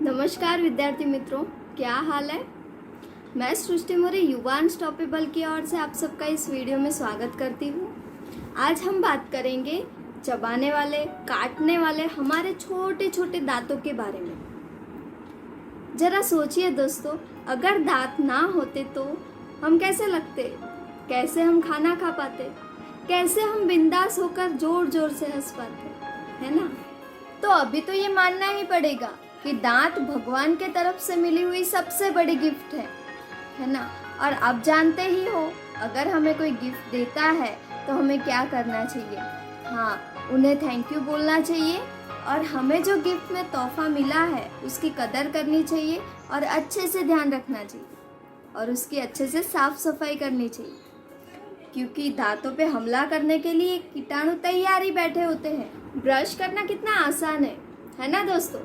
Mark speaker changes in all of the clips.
Speaker 1: नमस्कार विद्यार्थी मित्रों, क्या हाल है। मैं सृष्टि मोरे युवा अनस्टॉपेबल की ओर से आप सबका इस वीडियो में स्वागत करती हूँ। आज हम बात करेंगे चबाने वाले, काटने वाले हमारे छोटे छोटे दांतों के बारे में। जरा सोचिए दोस्तों, अगर दांत ना होते तो हम कैसे लगते, कैसे हम खाना खा पाते, कैसे हम बिंदास होकर जोर जोर से हंस पाते, है ना। तो अभी तो ये मानना ही पड़ेगा कि दांत भगवान के तरफ से मिली हुई सबसे बड़ी गिफ्ट है ना। और आप जानते ही हो, अगर हमें कोई गिफ्ट देता है तो हमें क्या करना चाहिए। हाँ, उन्हें थैंक यू बोलना चाहिए और हमें जो गिफ्ट में तोहफा मिला है उसकी कदर करनी चाहिए और अच्छे से ध्यान रखना चाहिए और उसकी अच्छे से साफ सफाई करनी चाहिए, क्योंकि दांतों पे हमला करने के लिए कीटाणु तैयार ही बैठे होते हैं। ब्रश करना कितना आसान है ना दोस्तों।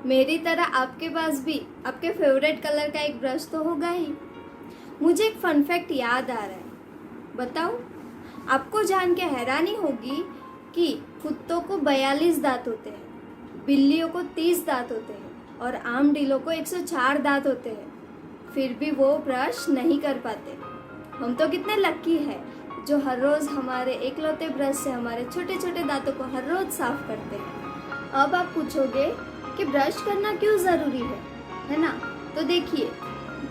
Speaker 1: मेरी तरह आपके पास भी आपके फेवरेट कलर का एक ब्रश तो होगा ही। मुझे एक फन फैक्ट याद आ रहा है, बताओ। आपको जान के हैरानी होगी कि कुत्तों को 42 दांत होते हैं, बिल्लियों को 30 दांत होते हैं और आमडीलों को 104 दांत होते हैं, फिर भी वो ब्रश नहीं कर पाते। हम तो कितने लकी है जो हर रोज हमारे एकलौते ब्रश से हमारे छोटे छोटे दांतों को हर रोज साफ करते हैं। अब आप पूछोगे कि ब्रश करना क्यों जरूरी है ना। तो देखिए,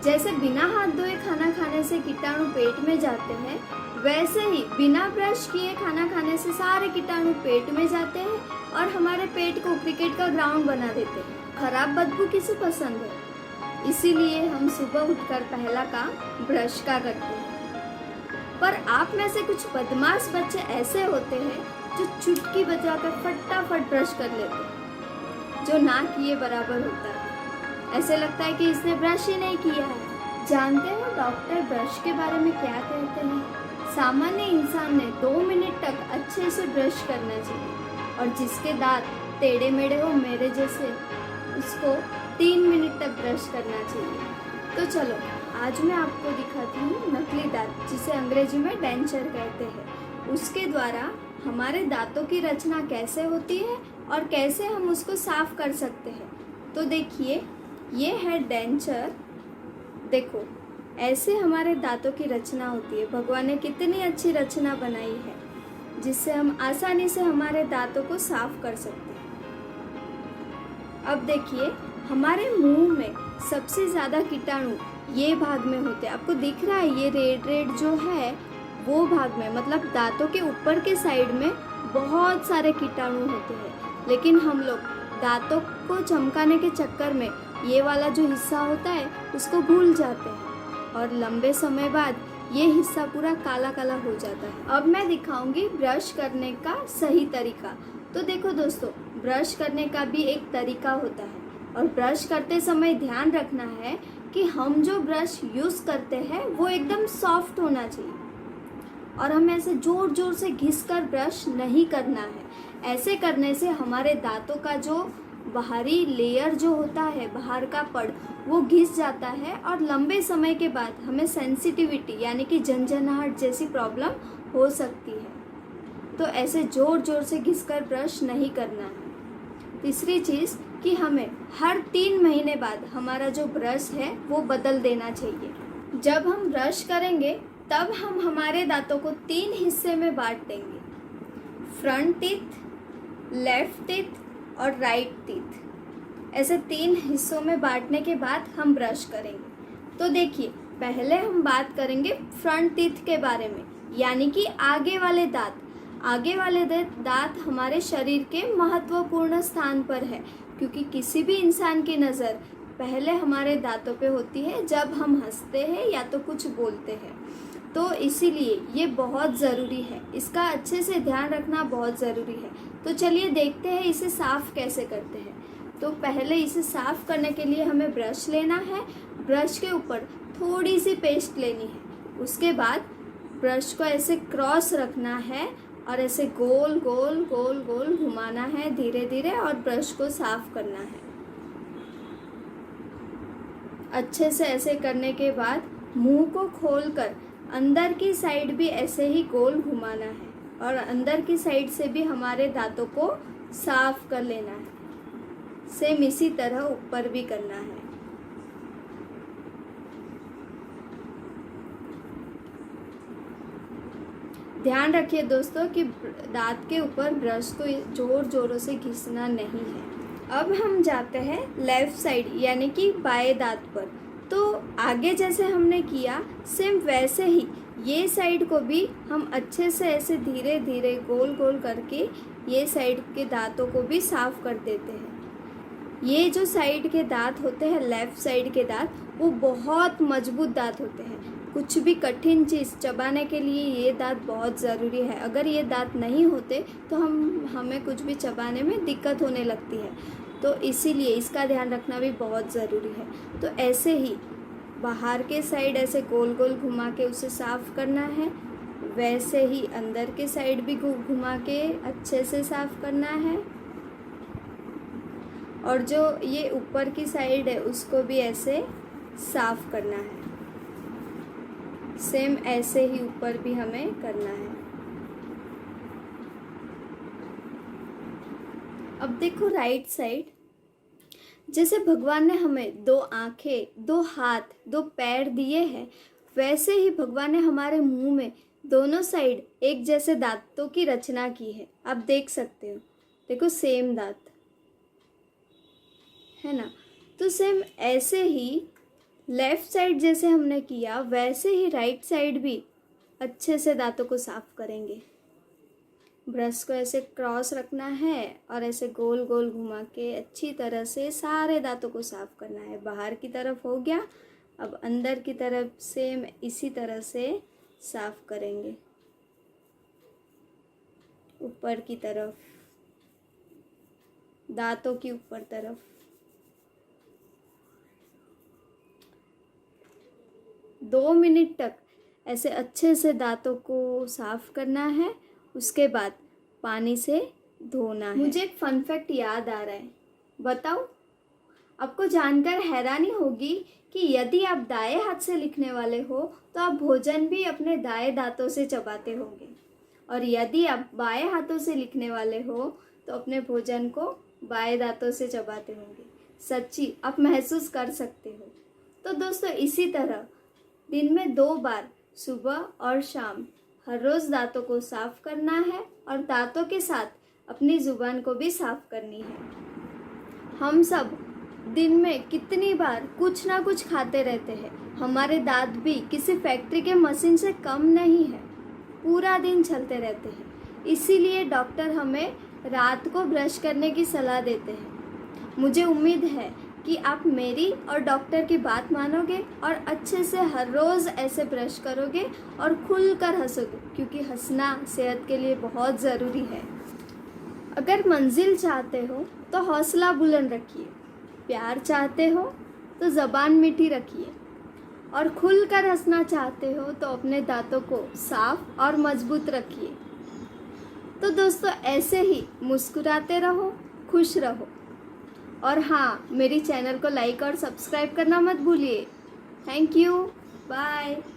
Speaker 1: जैसे बिना हाथ धोए खाना खाने से कीटाणु पेट में जाते हैं, वैसे ही बिना ब्रश किए खाना खाने से सारे कीटाणु पेट में जाते हैं और हमारे पेट को क्रिकेट का ग्राउंड बना देते हैं। खराब बदबू किसे पसंद है, इसीलिए हम सुबह उठकर पहला काम ब्रश का करते हैं। पर आप में से कुछ बदमाश बच्चे ऐसे होते हैं जो चुटकी बजाकर फटाफट ब्रश कर लेते हैं, जो ना किए बराबर होता है। ऐसे लगता है कि इसने ब्रश ही नहीं किया है। जानते हो डॉक्टर ब्रश के बारे में क्या कहते हैं। सामान्य इंसान ने 2 मिनट तक अच्छे से ब्रश करना चाहिए और जिसके दांत टेढ़े मेढ़े हो मेरे जैसे, उसको 3 मिनट तक ब्रश करना चाहिए। तो चलो आज मैं आपको दिखाती हूँ नकली दांत, जिसे अंग्रेजी में डेंचर कहते हैं। उसके द्वारा हमारे दांतों की रचना कैसे होती है और कैसे हम उसको साफ कर सकते हैं। तो देखिए, ये है डेंचर। देखो, ऐसे हमारे दांतों की रचना होती है। भगवान ने कितनी अच्छी रचना बनाई है जिससे हम आसानी से हमारे दांतों को साफ कर सकते हैं। अब देखिए, हमारे मुंह में सबसे ज़्यादा कीटाणु ये भाग में होते हैं। आपको दिख रहा है ये रेड रेड जो है वो भाग में, मतलब दांतों के ऊपर के साइड में बहुत सारे कीटाणु होते हैं। लेकिन हम लोग दांतों को चमकाने के चक्कर में ये वाला जो हिस्सा होता है उसको भूल जाते हैं और लंबे समय बाद ये हिस्सा पूरा काला काला हो जाता है। अब मैं दिखाऊंगी ब्रश करने का सही तरीका। तो देखो दोस्तों, ब्रश करने का भी एक तरीका होता है और ब्रश करते समय ध्यान रखना है कि हम जो ब्रश यूज़ करते हैं वो एकदम सॉफ्ट होना चाहिए और हमें ऐसे जोर जोर से घिसकर ब्रश नहीं करना है। ऐसे करने से हमारे दांतों का जो बाहरी लेयर जो होता है, बाहर का पड़, वो घिस जाता है और लंबे समय के बाद हमें सेंसिटिविटी यानी कि झंझनाहट जैसी प्रॉब्लम हो सकती है। तो ऐसे जोर जोर से घिसकर ब्रश नहीं करना है। तीसरी चीज़ कि हमें हर 3 महीने बाद हमारा जो ब्रश है वो बदल देना चाहिए। जब हम ब्रश करेंगे तब हम हमारे दांतों को 3 हिस्से में बांट देंगे, फ्रंट टीथ, लेफ्ट टीथ और राइट टीथ। ऐसे 3 हिस्सों में बांटने के बाद हम ब्रश करेंगे। तो देखिए, पहले हम बात करेंगे फ्रंट टीथ के बारे में, यानी कि आगे वाले दांत। आगे वाले दांत हमारे शरीर के महत्वपूर्ण स्थान पर है, क्योंकि किसी भी इंसान की नज़र पहले हमारे दांतों पे होती है जब हम हंसते हैं या तो कुछ बोलते हैं। तो इसीलिए ये बहुत ज़रूरी है, इसका अच्छे से ध्यान रखना बहुत ज़रूरी है। तो चलिए देखते हैं इसे साफ़ कैसे करते हैं। तो पहले इसे साफ़ करने के लिए हमें ब्रश लेना है। ब्रश के ऊपर थोड़ी सी पेस्ट लेनी है। उसके बाद ब्रश को ऐसे क्रॉस रखना है और ऐसे गोल गोल गोल गोल घुमाना है धीरे धीरे और ब्रश को साफ़ करना है। अच्छे से ऐसे करने के बाद मुंह को खोलकर अंदर की साइड भी ऐसे ही गोल घुमाना है और अंदर की साइड से भी हमारे दांतों को साफ कर लेना है। सेम इसी तरह ऊपर भी करना है। ध्यान रखिए दोस्तों कि दांत के ऊपर ब्रश को जोर जोरों से घिसना नहीं है। अब हम जाते हैं लेफ्ट साइड यानी कि बाएं दांत पर। तो आगे जैसे हमने किया सेम वैसे ही ये साइड को भी हम अच्छे से ऐसे धीरे धीरे गोल गोल करके ये साइड के दांतों को भी साफ कर देते हैं। ये जो साइड के दांत होते हैं, लेफ्ट साइड के दांत, वो बहुत मजबूत दांत होते हैं। कुछ भी कठिन चीज़ चबाने के लिए ये दांत बहुत ज़रूरी है। अगर ये दांत नहीं होते तो हमें कुछ भी चबाने में दिक्कत होने लगती है। तो इसीलिए इसका ध्यान रखना भी बहुत ज़रूरी है। तो ऐसे ही बाहर के साइड ऐसे गोल गोल घुमा के उसे साफ़ करना है, वैसे ही अंदर के साइड भी घुमा के अच्छे से साफ़ करना है। और जो ये ऊपर की साइड है उसको भी ऐसे साफ़ करना है। सेम ऐसे ही ऊपर भी हमें करना है। अब देखो राइट साइड, जैसे भगवान ने हमें 2 आँखें, 2 हाथ, 2 पैर दिए हैं, वैसे ही भगवान ने हमारे मुंह में दोनों साइड एक जैसे दांतों की रचना की है। आप देख सकते हो, देखो सेम दांत है ना। तो सेम ऐसे ही लेफ़्ट साइड जैसे हमने किया वैसे ही राइट साइड भी अच्छे से दांतों को साफ करेंगे। ब्रश को ऐसे क्रॉस रखना है और ऐसे गोल गोल घुमा के अच्छी तरह से सारे दांतों को साफ करना है। बाहर की तरफ हो गया, अब अंदर की तरफ सेम इसी तरह से साफ करेंगे। ऊपर की तरफ, दांतों की ऊपर तरफ। दो मिनट तक ऐसे अच्छे से दांतों को साफ करना है। उसके बाद पानी से धोना है। मुझे एक फन फैक्ट याद आ रहा है, बताओ? आपको जानकर हैरानी होगी कि यदि आप दाएं हाथ से लिखने वाले हो तो आप भोजन भी अपने दाएं दांतों से चबाते होंगे, और यदि आप बाएं हाथों से लिखने वाले हो तो अपने भोजन को बाएं दांतों से चबाते होंगे। सच्ची आप महसूस कर सकते हो। तो दोस्तों इसी तरह दिन में 2 बार, सुबह और शाम, हर रोज़ दांतों को साफ करना है और दांतों के साथ अपनी ज़ुबान को भी साफ करनी है। हम सब दिन में कितनी बार कुछ ना कुछ खाते रहते हैं। हमारे दांत भी किसी फैक्ट्री के मशीन से कम नहीं है, पूरा दिन चलते रहते हैं। इसीलिए डॉक्टर हमें रात को ब्रश करने की सलाह देते हैं। मुझे उम्मीद है कि आप मेरी और डॉक्टर की बात मानोगे और अच्छे से हर रोज़ ऐसे ब्रश करोगे और खुलकर हंसोगे, क्योंकि हंसना सेहत के लिए बहुत ज़रूरी है। अगर मंजिल चाहते हो तो हौसला बुलंद रखिए, प्यार चाहते हो तो ज़बान मीठी रखिए, और खुलकर हंसना चाहते हो तो अपने दांतों को साफ और मजबूत रखिए। तो दोस्तों ऐसे ही मुस्कुराते रहो, खुश रहो, और हाँ, मेरी चैनल को लाइक और सब्सक्राइब करना मत भूलिए। Thank you, bye.